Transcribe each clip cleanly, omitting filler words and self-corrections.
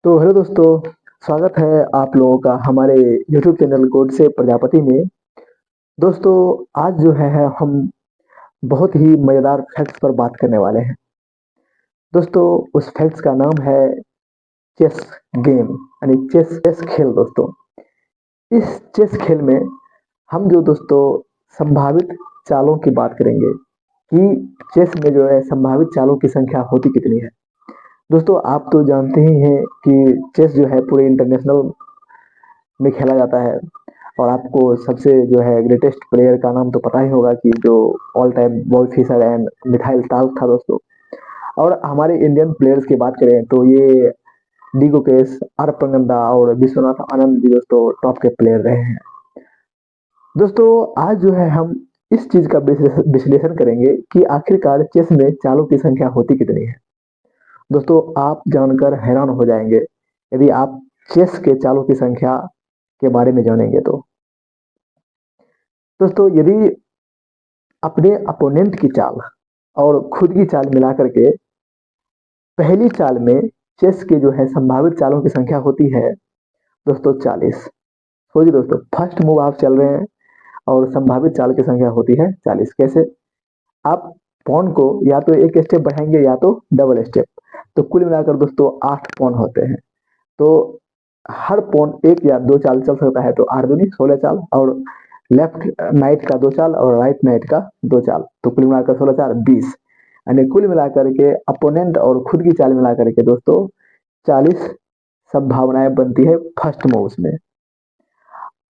तो हेलो दोस्तों, स्वागत है आप लोगों का हमारे YouTube चैनल गोड से प्रजापति में। दोस्तों, आज जो है हम बहुत ही मज़ेदार फैक्ट्स पर बात करने वाले हैं। दोस्तों, उस फैक्ट्स का नाम है चेस गेम, यानी चेस चेस खेल। दोस्तों, इस चेस खेल में हम जो दोस्तों संभावित चालों की बात करेंगे कि चेस में जो है संभावित चालों की संख्या होती कितनी है। दोस्तों, आप तो जानते ही हैं कि चेस जो है पूरे इंटरनेशनल में खेला जाता है। और आपको सबसे जो है ग्रेटेस्ट प्लेयर का नाम तो पता ही होगा कि जो all time Bob Fischer and Mikhail Tal था दोस्तों। और हमारे इंडियन प्लेयर्स की बात करें तो ये डी गुकेश, आर प्रगंदा और विश्वनाथ आनंद जी दोस्तों टॉप के प्लेयर रहे हैं। दोस्तों, आज जो है हम इस चीज का विश्लेषण करेंगे कि आखिरकार चेस में चालों की संख्या होती कितनी है। दोस्तों, आप जानकर हैरान हो जाएंगे यदि आप चेस के चालों की संख्या के बारे में जानेंगे तो। दोस्तों, यदि अपने अपोनेंट की चाल और खुद की चाल मिला करके पहली चाल में चेस के जो है संभावित चालों की संख्या होती है दोस्तों 40। सोचिए दोस्तों, फर्स्ट मूव आप चल रहे हैं और संभावित चाल की संख्या होती है 40। कैसे? आप पॉन को या तो एक स्टेप बढ़ाएंगे या तो डबल स्टेप। तो कुल मिलाकर दोस्तों 8 पॉन होते हैं। तो हर पॉन एक या दो चाल चल सकता है, तो 8 दूनी 16 चाल, और लेफ्ट नाइट का 2 चाल और राइट नाइट का 2 चाल, तो कुल मिलाकर 16 4 20। यानी कुल मिलाकर के अपोनेंट और खुद की चाल मिलाकर के दोस्तों 40 संभावनाएं बनती है फर्स्ट मूव्स में।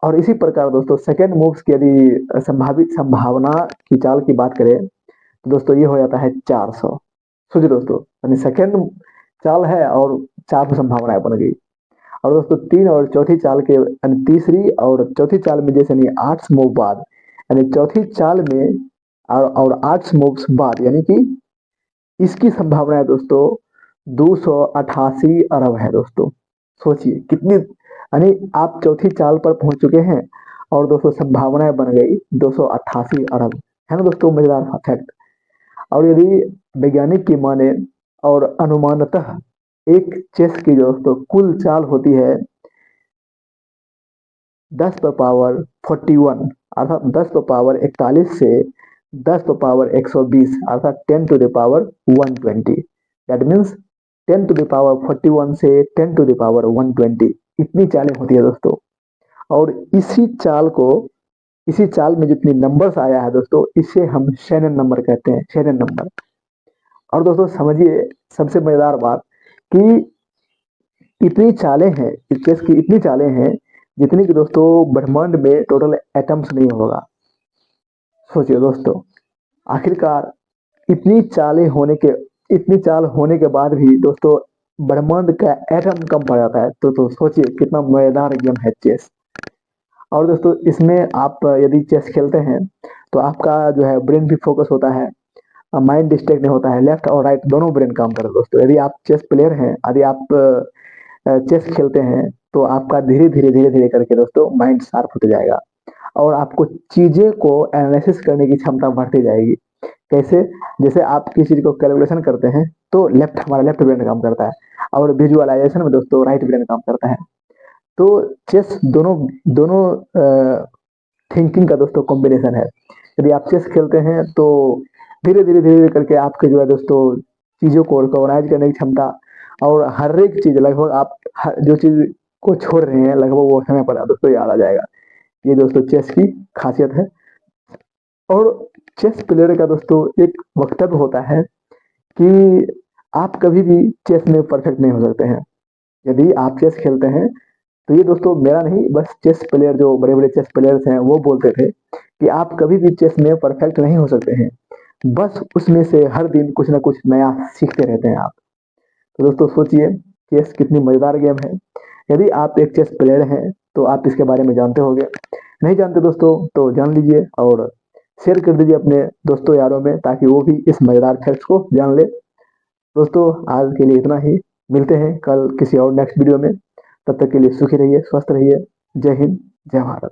और इसी प्रकार दोस्तों सेकेंड मूव्स की यदि संभावित संभावना की चाल की बात करें तो दोस्तों ये हो जाता है 400। सोचिए दोस्तों, यानी सेकेंड चाल है और 400 संभावनाएं बन गई। और दोस्तों तीन और चौथी चाल के यानी तीसरी और चौथी चाल में जैसे नहीं 8 मूव बाद, यानी चौथी चाल में और 8 मूव्स बाद, यानी कि इसकी संभावना है दोस्तों 288 अरब है दोस्तों। सोचिए कितनी, यानी आप चौथी चाल पर पहुंच चुके हैं और दोस्तों संभावनाएं बन गई 288 अरब। है ना दोस्तों, मजेदार फैक्ट। और यदि वैज्ञानिक की माने और अनुमानतः एक चेस की जो दोस्तों कुल चाल होती है 10 पर पावर 41, अर्थात 10 पर पावर 41 से 10 पर पावर 120, अर्थात 10 to the power 120। That means 10 to the power 41 से 10 टू द पावर 120, इतनी चालें होती है दोस्तों। और इसी चाल में जितनी नंबर्स आया है दोस्तों, इसे हम शेनन नंबर कहते हैं, शेनन नंबर। और दोस्तों समझिए सबसे मजेदार बात कि इतनी चालें हैं, इस चेस की इतनी चालें हैं जितनी कि दोस्तों ब्रह्मांड में टोटल एटम्स नहीं होगा। सोचिए दोस्तों, आखिरकार इतनी चालें होने के इतनी चाल होने के बाद भी दोस्तों ब्रह्मांड का एटम कम पड़ जाता है। तो सोचिए कितना मजेदार गेम है चेस। और दोस्तों इसमें आप यदि चेस खेलते हैं तो आपका जो है ब्रेन भी फोकस होता है, माइंड डिस्ट्रैक्ट नहीं होता है। लेफ्ट और राइट दोनों ब्रेन काम करते हैं दोस्तों। यदि आप चेस प्लेयर हैं, यदि आप चेस खेलते हैं तो आपका धीरे धीरे करके दोस्तों माइंड शार्प होते जाएगा और आपको चीजें को एनालिसिस करने की क्षमता बढ़ती जाएगी। कैसे? जैसे आप किसी चीज को कैलकुलेशन करते हैं तो हमारा लेफ्ट ब्रेन काम करता है, और विजुअलाइजेशन में दोस्तों राइट ब्रेन काम करता है। तो चेस दोनों दोनों थिंकिंग का दोस्तों कॉम्बिनेशन है। यदि आप चेस खेलते हैं तो धीरे धीरे करके आपके जो है दोस्तों चीजों को रिकॉग्नाइज करने की क्षमता, और हर एक चीज लगभग आप जो चीज को छोड़ रहे हैं लगभग वो समय पर दोस्तों याद आ जाएगा। ये दोस्तों चेस की खासियत है। और चेस प्लेयर का दोस्तों एक वक्तव्य होता है कि आप कभी भी चेस में परफेक्ट नहीं हो सकते हैं। यदि आप चेस खेलते हैं तो ये दोस्तों मेरा नहीं, बस चेस प्लेयर जो बड़े बड़े चेस प्लेयर्स हैं वो बोलते थे कि आप कभी भी चेस में परफेक्ट नहीं हो सकते हैं, बस उसमें से हर दिन कुछ ना कुछ नया सीखते रहते हैं आप। तो दोस्तों सोचिए चेस कितनी मजेदार गेम है। यदि आप एक चेस प्लेयर हैं तो आप इसके बारे में जानते होंगे, नहीं जानते दोस्तों तो जान लीजिए और शेयर कर दीजिए अपने दोस्तों यारों में, ताकि वो भी इस मजेदार फैक्ट्स को जान ले। दोस्तों आज के लिए इतना ही, मिलते हैं कल किसी और नेक्स्ट वीडियो में। तब तक के लिए सुखी रहिए, स्वस्थ रहिए। जय हिंद, जय भारत।